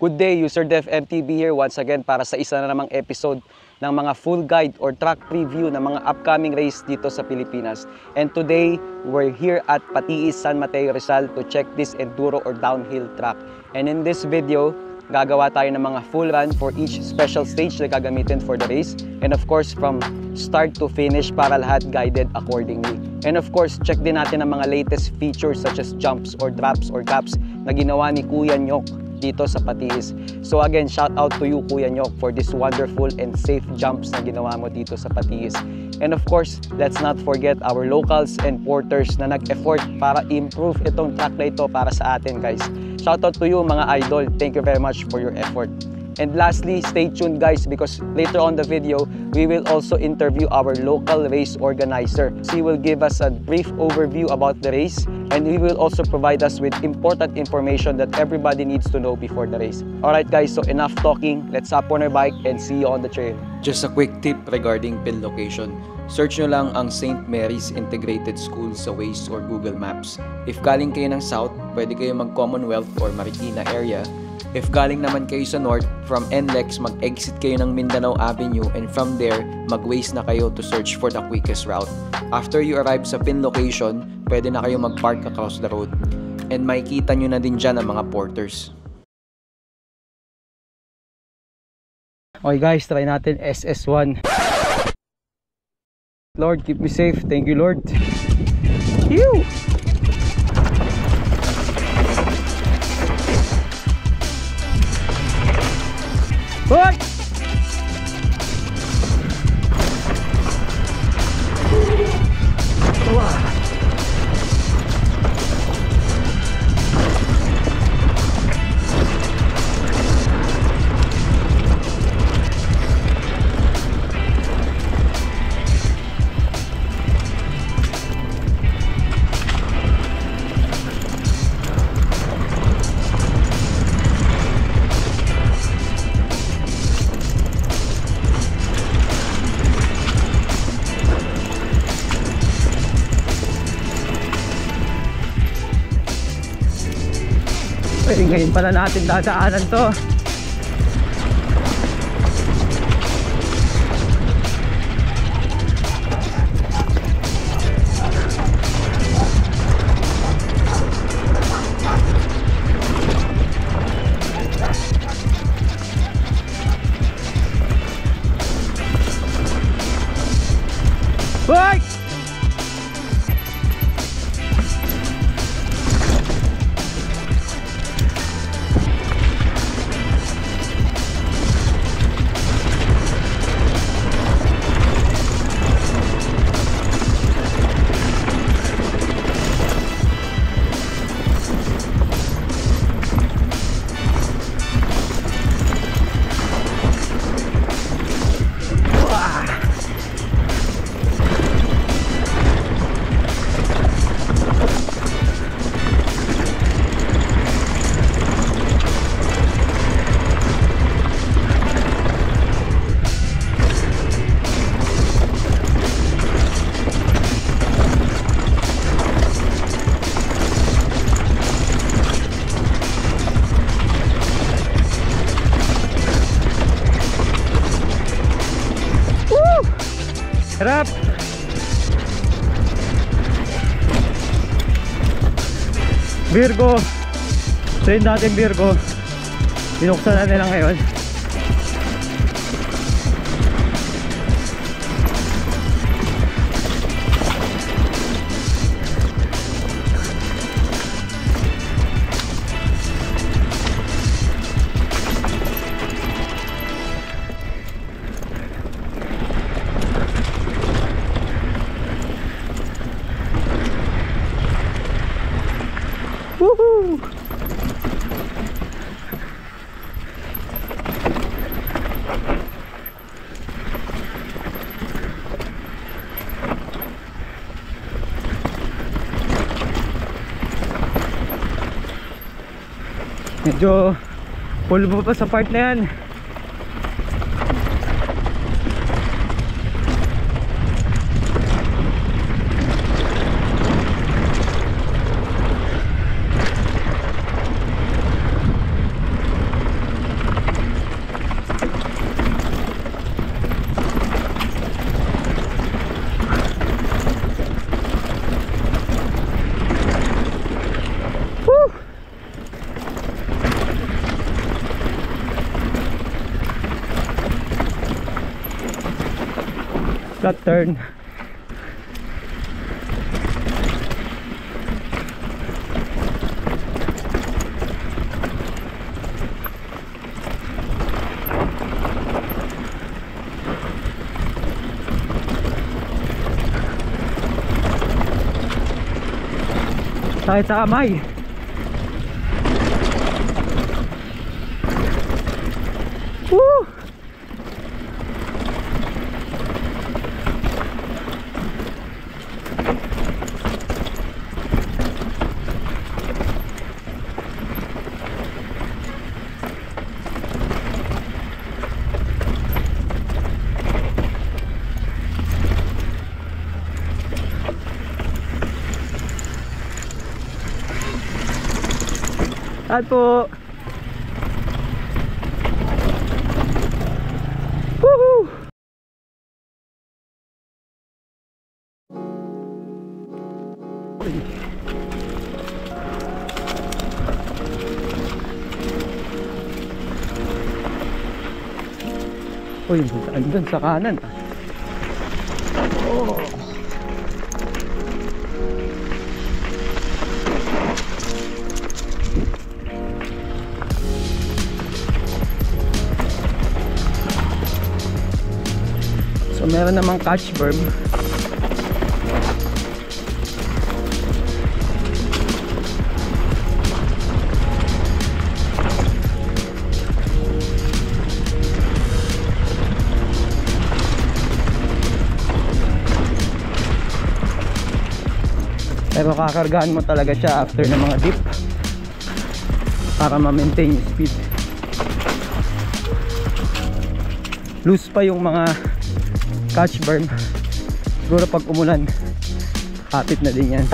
Good day, User Dev MTV here once again para sa isa na namang episode ng mga full guide or track preview ng mga upcoming race dito sa Pilipinas. And today, we're here at Patiis, San Mateo, Rizal to check this enduro or downhill track. And in this video, gagawa tayo ng mga full run for each special stage na gagamitin for the race. And of course, from start to finish para lahat guided accordingly. And of course, check din natin ang mga latest features such as jumps or drops or gaps na ginawa ni Kuya Nyok dito sa Patiis. So again, shout out to you Kuya Nyok for this wonderful and safe jumps na ginawa mo dito sa Patiis. And of course, let's not forget our locals and porters na nag-effort para improve itong track na ito para sa atin, guys. Shout out to you mga idol. Thank you very much for your effort. And lastly, stay tuned guys because later on the video, we will also interview our local race organizer. He will give us a brief overview about the race and he will also provide us with important information that everybody needs to know before the race. Alright guys, so enough talking. Let's hop on our bike and see you on the trail. Just a quick tip regarding pin location. Search nyo lang ang St. Mary's Integrated School sa Waze or Google Maps. If galing kayo ng South, pwede kayo mag-Commonwealth or Marikina area. If galing naman kayo sa North, from NLEX, mag-exit kayo ng Mindanao Avenue and from there, mag-Waze na kayo to search for the quickest route. After you arrive sa pin location, pwede na kayo mag-park across the road. And makikita nyo na din dyan ang mga porters. Okay guys, try natin SS1. Lord, keep me safe. Thank you, Lord. Phew! What? Ngayon pala natin dadaanan to. Hoy! Harap! Virgo! Train natin Virgo. Binuksan na nila ngayon. Woohoo! Medyo pulbo pa sa part na yan. Flat turn. Sakit sa kamay. Woo! At po. Woohoo! Uy, andun sa kanan. Oh. So meron namang catch berm. Pero kakargahan mo talaga siya after ng mga dip para ma-maintain yung speed. Loose pa yung mga catch berm. Siguro pag umulan kapit na din yan.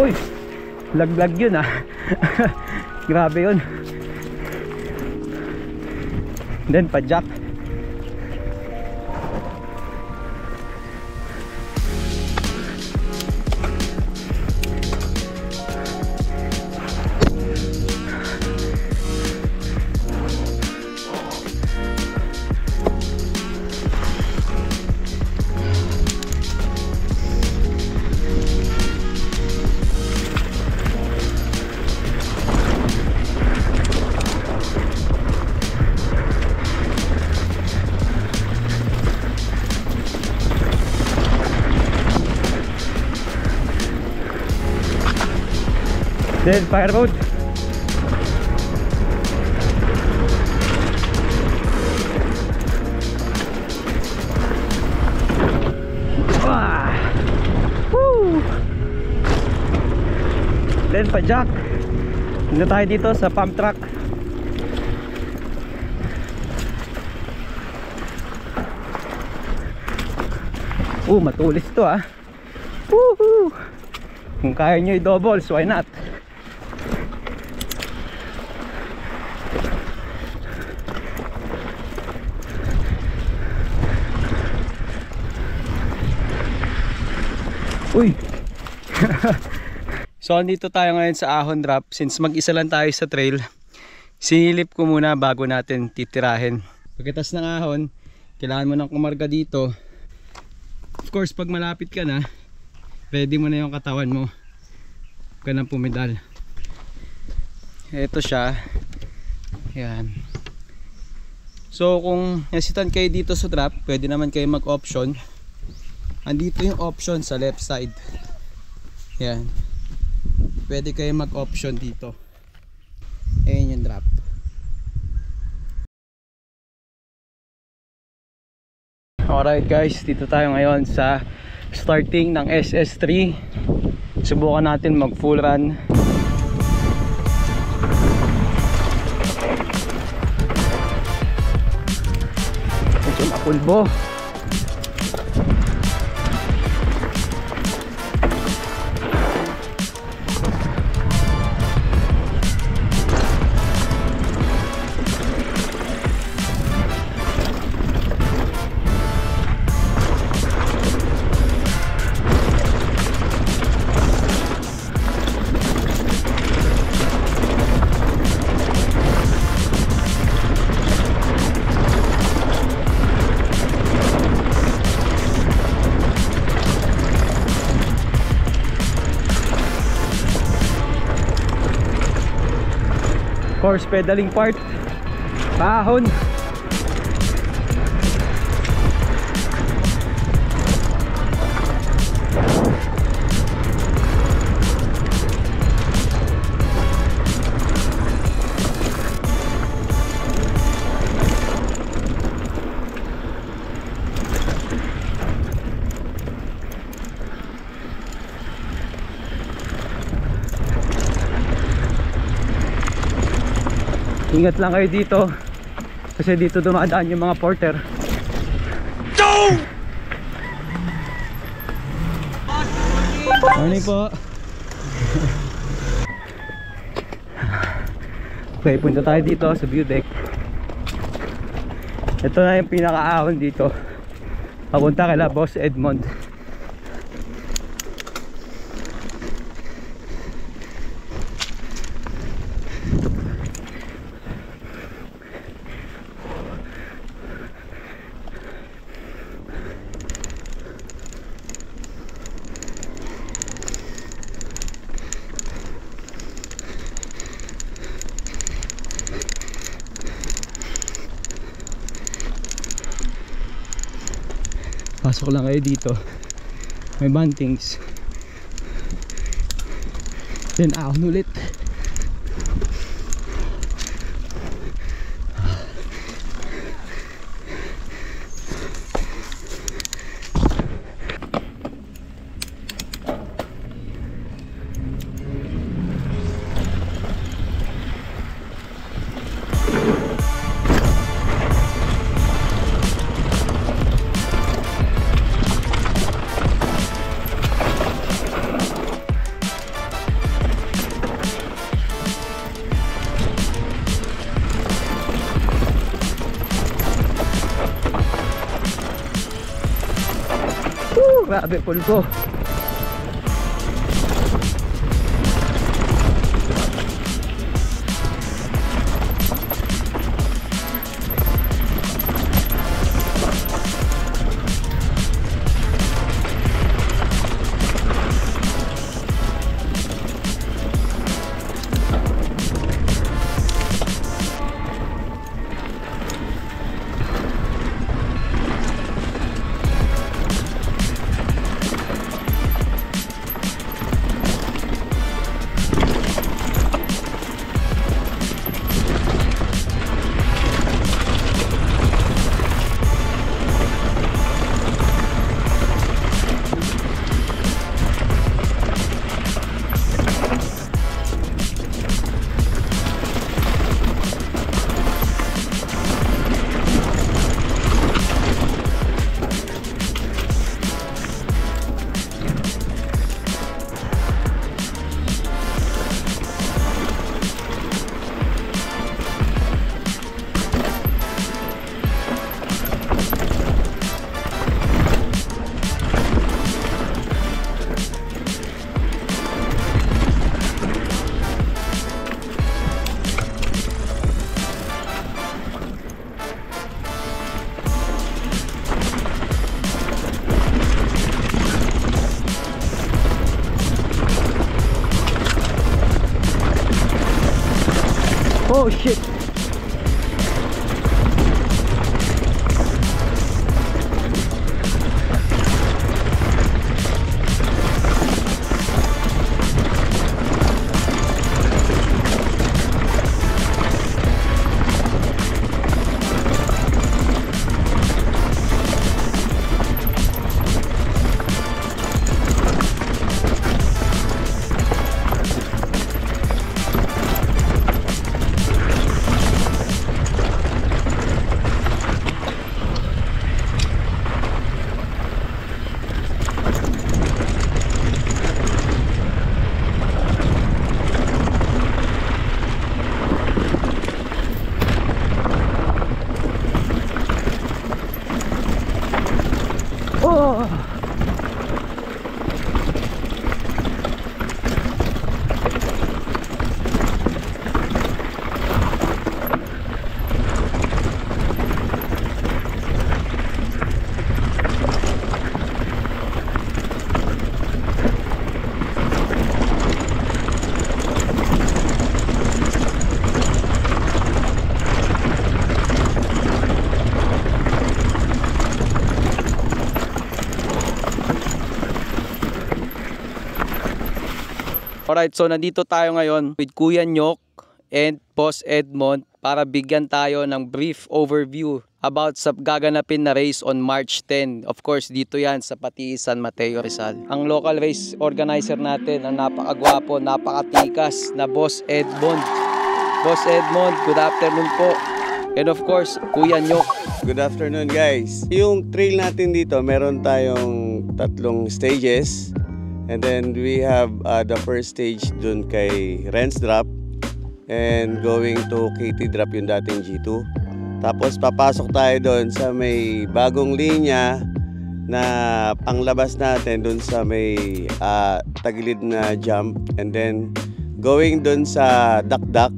Uy, laglag yun ah. Grabe yun. Then pa jack. Then fireboat. Woo! Then pa jack. Punta tayo dito sa pump track. Matulis to ah. Woohoo! Kung kaya nyo i-doubles, why not? Uy! So andito tayo ngayon sa Ahon Drop. Since mag-isa lang tayo sa trail, sinilip ko muna bago natin titirahin. Pagkatas ng ahon, kailangan mo nang kumarga dito. Of course, pag malapit ka na, ready mo na yung katawan mo. Huwag ka nang pumedal. Ito siya. Yan. So kung hesitant kayo dito sa drop, pwede naman kayo mag-option. Andito yung option sa left side. Yan. Pwede kayo mag-option dito. Ayan yung drop. Alright guys, dito tayo ngayon sa starting ng SS3. Subukan natin mag full run. Medyo mapulbo. Course pedaling part. Pahon. Ingat lang kayo dito kasi dito dumadaan yung mga porter. Morning po. Okay, punta tayo dito sa view deck. Ito na yung pinakaahon dito papunta kay Boss Edmond. Pasok lang kayo dito, may bantings, then ahon ulit. Grabe pulso. Oh shit. Alright, so nandito tayo ngayon with Kuya Nyok and Boss Edmond para bigyan tayo ng brief overview about sa gaganapin na race on March 10. Of course, dito yan sa Patiis, San Mateo, Rizal. Ang local race organizer natin, ang napakagwapo, napakatikas na Boss Edmond. Boss Edmond, good afternoon po. And of course, Kuya Nyok. Good afternoon guys. Yung trail natin dito, meron tayong 3 stages. And then we have the first stage dun kay Renz Drop. And going to KT Drop yung dating G2. Tapos papasok tayo doon sa may bagong linya na panglabas natin doon sa may tagilid na jump. And then going doon sa Dakdak,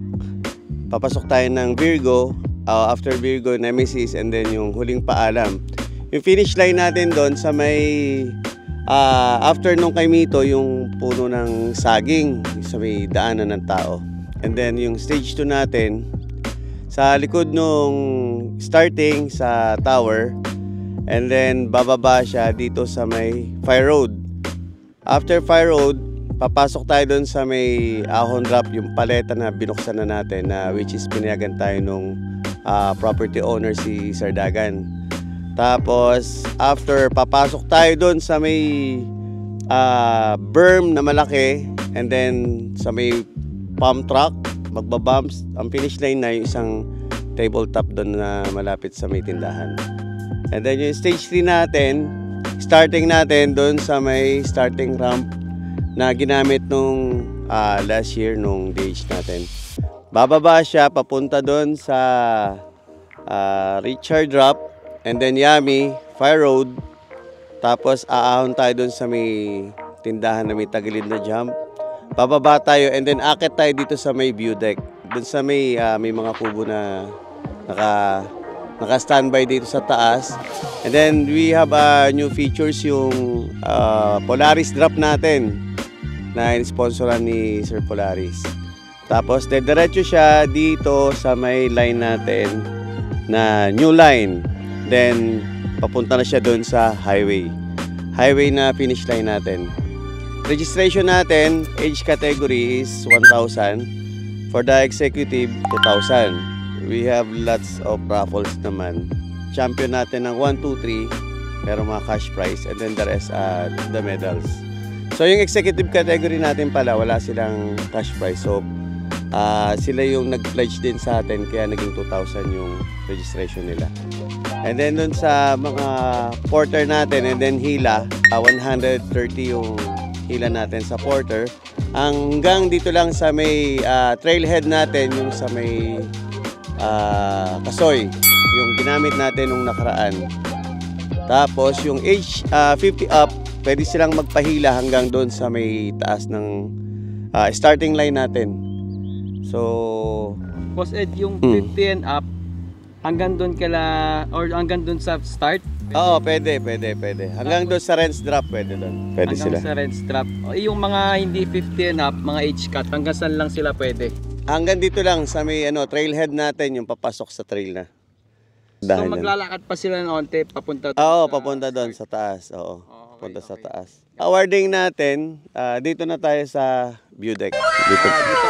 papasok tayo ng Virgo. After Virgo, Nemesis, and then yung huling paalam. Yung finish line natin doon sa may after nung kay Mito, yung puno ng saging sa may daanan ng tao. And then yung stage 2 natin sa likod nung starting sa tower, and then bababa siya dito sa may Fire Road. After Fire Road, papasok tayo doon sa may Ahon Drop, yung paleta na binuksan na natin, na which is pinayagan tayo nung property owner si Sardagan. Tapos after, papasok tayo doon sa may berm na malaki, and then sa may pump truck, magbabumps. Ang finish line na yung isang tabletop doon na malapit sa may tindahan. And then yung stage 3 natin, starting natin doon sa may starting ramp na ginamit nung last year nung DH natin. Bababa siya papunta doon sa Richard Drop, and then Yami, Fire Road. Tapos aahon tayo doon sa may tindahan na may tagilid na jump. Bababa tayo, and then akit tayo dito sa may view deck. Doon sa may mga kubo na naka-standby dito sa taas. And then we have new features, yung Polaris Drop natin na in-sponsoran ni Sir Polaris. Tapos diretso siya dito sa may line natin na new line. Then papunta na siya doon sa highway. Highway na finish line natin. Registration natin, age category is 1,000. For the executive, 2,000. We have lots of raffles naman. Champion natin ng 1, 2, 3. Pero mga cash prize. And then the rest are the medals. So yung executive category natin pala, wala silang cash prize. So sila yung nag-pledge din sa atin, kaya naging 2,000 yung registration nila. And then dun sa mga porter natin, and then hila, 130 yung hila natin sa porter. Hanggang dito lang sa may trailhead natin, yung sa may Kasoy, yung ginamit natin nung nakaraan. Tapos yung age 50 up, pwede silang magpahila hanggang doon sa may taas ng starting line natin. So, Boss Ed, yung 50 and up, hanggang doon or hanggang doon sa start? Oo, pwede. Hanggang doon sa Renz Drop, pwede doon. Pwede hanggang sila. Sa Renz Drop. Yung mga hindi 50 and up, mga age cut, hanggang saan lang sila pwede? Hanggang dito lang sa may trailhead natin, yung papasok sa trail na. So maglalakad pa sila ng onte papunta doon? Oo, papunta doon sa taas. Oo, papunta sa taas. Awarding natin, dito na tayo sa view deck. Dito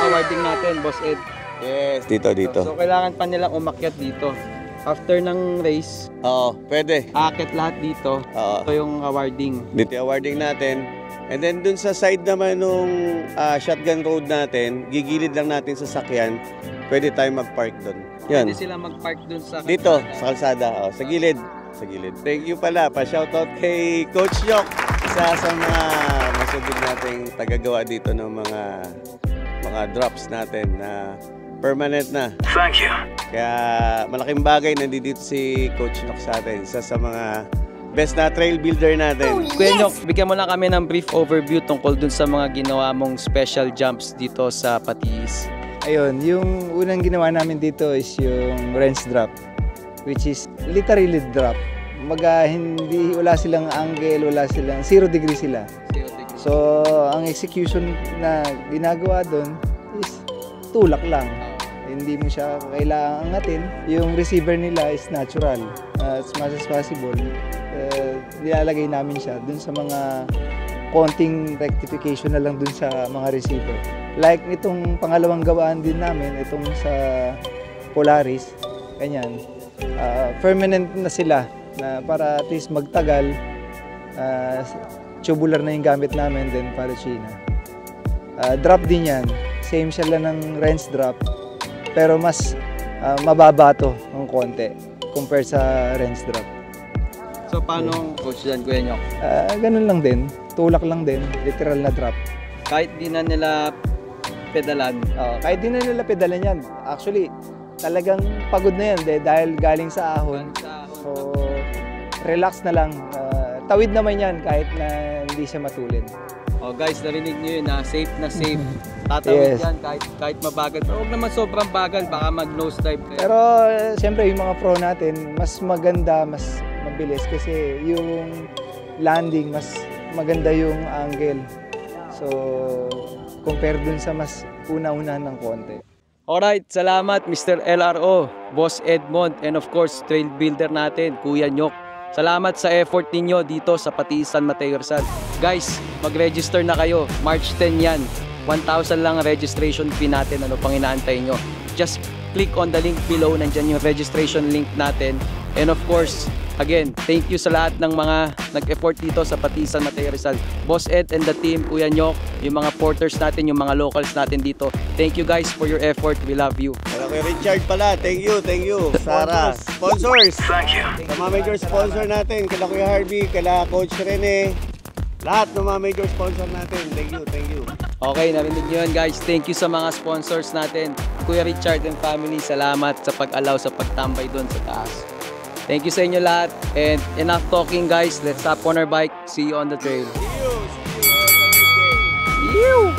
awarding natin, Boss Ed. Yes, dito. So kailangan pa nilang umakyat dito. After ng race, Oo, pwede. akit lahat dito. Oo. Ito yung awarding. Dito yung awarding natin. And then dun sa side naman nung shotgun road natin, gigilid lang natin sa sakyan, pwede tayo mag-park doon. Yan. Pwede sila mag-park dun sa Dito, sa kalsada. Sa gilid. Sa gilid. Thank you pala. Pa-shoutout kay Coach Yok. Isa sa mga masugid nating tagagawa dito ng mga drops natin na permanent na. Thank you. Kaya malaking bagay nandito si Coach Yok sa atin. Isa sa mga best na trail builder natin. Kuya Nyok, bigyan mo lang kami ng brief overview tungkol dun sa mga ginawa mong special jumps dito sa Patiis. Ayun, yung unang ginawa namin dito is yung Renz Drop, which is literally drop. Wala silang angle, wala silang 0 degree sila. 0 degree. So, ang execution na ginagawa doon is tulak lang. Hindi mo siya kailangan angatin. Yung receiver nila is natural. As much as possible, nilalagay namin siya dun sa mga konting rectification na lang dun sa mga receiver. Like nitong pangalawang gawaan din namin, itong sa Polaris, ganyan. Permanent na sila na para at least magtagal. Tubular na yung gamit namin din para China. Drop din yan. Same siya lang ng wrench drop. Pero mas mababa to ng konti compared sa wrench drop. So paano coach yan, Kuya Nyok? Ganun lang din. Tulak lang din. Literal na drop. Kahit di na nila pedalan, Kahit di na nila pedalan yan. Actually, talagang pagod na yan dahil galing sa ahon. So, relax na lang. Tawid naman yan kahit na hindi siya matulin. Oh guys, narinig niyo yun na safe na safe. Tatawid Yes. yan kahit mabagal. Pero huwag naman sobrang bagal, baka mag-nose dive kayo. Pero siyempre yung mga pro natin, mas maganda, mas mabilis kasi yung landing, mas maganda yung angle. So, compare dun sa mas una-unahan ng konti. Alright, salamat Mr. LRO, Boss Edmond, and of course, trail builder natin, Kuya Nyok. Salamat sa effort ninyo dito sa Patiis San Mateo Rizal. Guys, mag-register na kayo. March 10 yan. 1,000 lang ang registration fee natin. Ano pang inaantay nyo? Just click on the link below. Nandyan yung registration link natin. And of course, again, thank you sa lahat ng mga nag-effort dito sa Patiis San Mateo Rizal. Boss Ed and the team, Kuya Nyok, yung mga porters natin, yung mga locals natin dito. Thank you guys for your effort. We love you. Kaya kay Richard pala, thank you. Sarah, sponsors. Thank you. Sa mga major sponsor natin, kala Kuya Harvey, kala Coach Rene, lahat ng mga major sponsor natin. Thank you. Okay, narinig nyo yun guys. Thank you sa mga sponsors natin. Kuya Richard and family, salamat sa pag-allow sa pagtambay doon sa taas. Thank you sa inyo lahat. And enough talking guys. Let's hop on our bike. See you on the trail. See you on the midday. Ew!